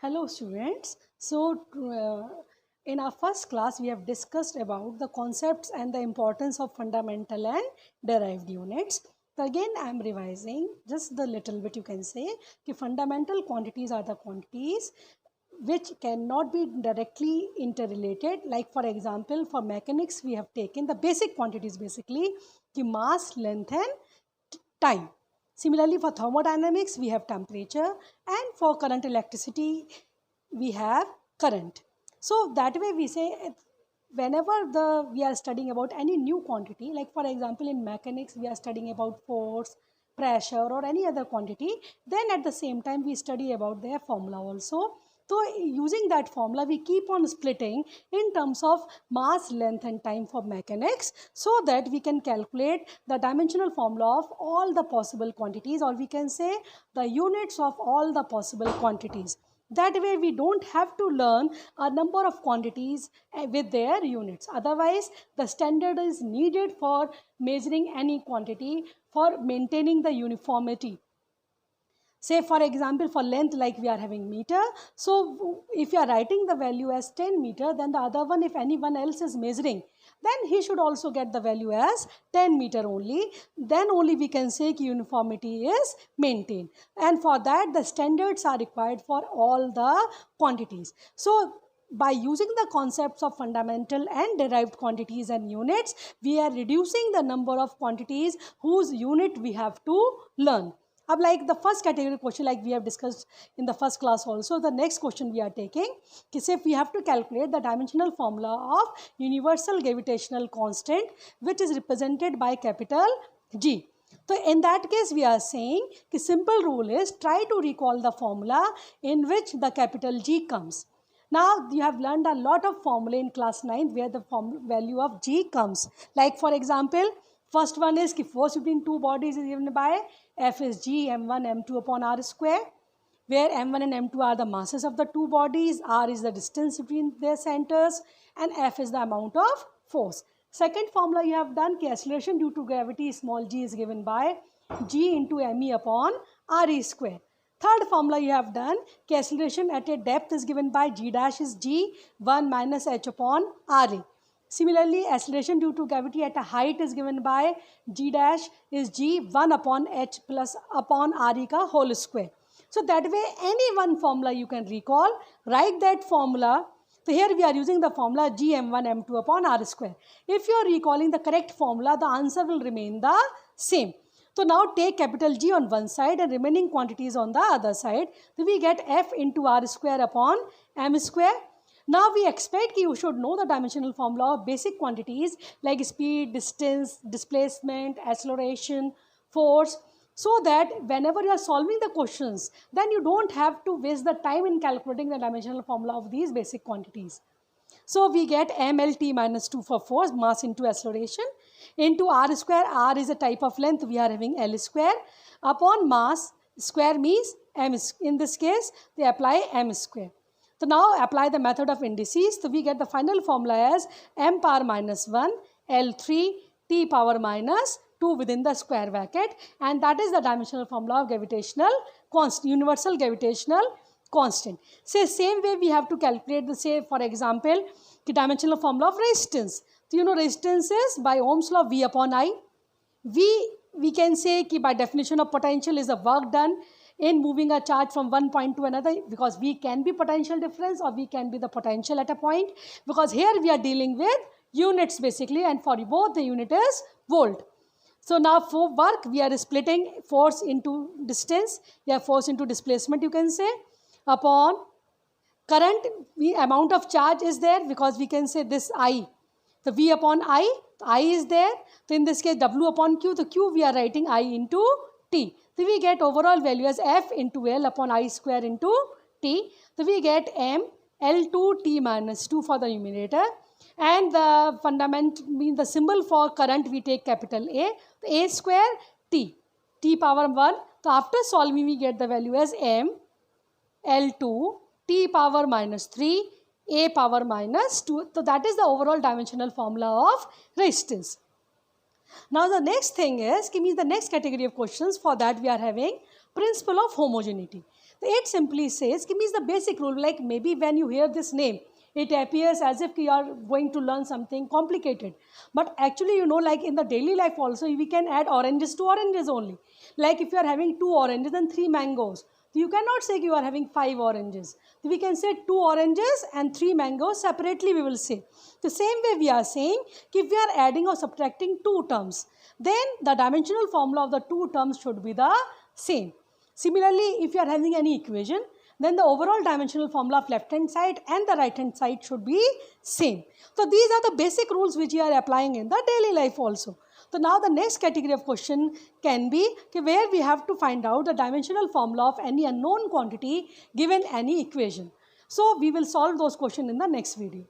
Hello students. In our first class we have discussed about the concepts and the importance of fundamental and derived units. So again I am revising just the little bit, you can say that fundamental quantities are the quantities which cannot be directly interrelated. Like for example, for mechanics we have taken the basic quantities, basically the mass, length and time. Similarly, for thermodynamics, we have temperature, and for current electricity, we have current. So that way we say whenever we are studying about any new quantity, like for example in mechanics we are studying about force, pressure or any other quantity, then at the same time we study about their formula also. So using that formula we keep on splitting in terms of mass, length and time for mechanics, so that we can calculate the dimensional formula of all the possible quantities, or we can say the units of all the possible quantities. That way we don't have to learn a number of quantities with their units. Otherwise, the standard is needed for measuring any quantity for maintaining the uniformity. Say for example, for length, like we are having meter. So if you are writing the value as 10 meter, then the other one, if anyone else is measuring, then he should also get the value as 10 meter only. Then only we can say uniformity is maintained. And for that, the standards are required for all the quantities. So by using the concepts of fundamental and derived quantities and units, we are reducing the number of quantities whose unit we have to learn. अब like the first category question, like we have discussed in the first class also, the next question we are taking is if we have to calculate the dimensional formula of universal gravitational constant, which is represented by capital G. So in that case we are saying the simple rule is try to recall the formula in which the capital G comes. Now you have learned a lot of formula in class 9 where the value of G comes. Like for example, first one is force between two bodies is given by F is G m1 m2 upon r square, where m1 and m2 are the masses of the two bodies, r is the distance between their centers and F is the amount of force. Second formula you have done, acceleration due to gravity small g is given by G into me upon re square. Third formula you have done, acceleration at a depth is given by G dash is G 1 minus h upon re. Similarly, acceleration due to gravity at a height is given by G dash is G 1 upon h plus upon re ka whole square. So that way any one formula you can recall, write that formula. So here we are using the formula G m1 m2 upon r square. If you are recalling the correct formula, the answer will remain the same. So now take capital G on one side and remaining quantities on the other side. So we get F into r square upon m square. Now we expect you should know the dimensional formula of basic quantities like speed, distance, displacement, acceleration, force, so that whenever you are solving the questions, then you don't have to waste the time in calculating the dimensional formula of these basic quantities. So we get mlt minus 2 for force, mass into acceleration, into r square. R is a type of length, we are having L square, upon mass, square means m. In this case, they apply m square. So now apply the method of indices. So we get the final formula as m power minus 1 L3 t power minus 2 within the square bracket, and that is the dimensional formula of gravitational constant, universal gravitational constant. Say same way we have to calculate the, say for example, the dimensional formula of resistance. So you know resistance is by Ohm's law V upon I. We can say कि by definition of potential is the work done in moving a charge from one point to another, because V can be potential difference or V can be the potential at a point, because here we are dealing with units basically, and for both the unit is volt. So now for work we are splitting force into distance, we have force into displacement, you can say, upon current. The amount of charge is there because we can say this I. So V upon I is there. So in this case W upon Q, the Q we are writing I into T. So we get overall value as F into L upon I square into T. So we get M L2 T minus 2 for the numerator. And the fundament means the symbol for current we take capital A. So A square T. T power 1. So after solving we get the value as M L2 T power minus 3 A power minus 2. So that is the overall dimensional formula of resistance. Now the next thing is, give me the next category of questions. For that we are having principle of homogeneity. It simply says, means the basic rule, like maybe when you hear this name, it appears as if you are going to learn something complicated. But actually, like in the daily life also, we can add oranges to oranges only. Like if you are having 2 oranges and 3 mangoes, you cannot say you are having 5 oranges. We can say 2 oranges and 3 mangoes separately we will say. The same way we are saying, if we are adding or subtracting 2 terms, then the dimensional formula of the 2 terms should be the same. Similarly, if you are having any equation, then the overall dimensional formula of left hand side and the right hand side should be same. So these are the basic rules which we are applying in the daily life also. So now the next category of question can be where we have to find out the dimensional formula of any unknown quantity given any equation. So we will solve those questions in the next video.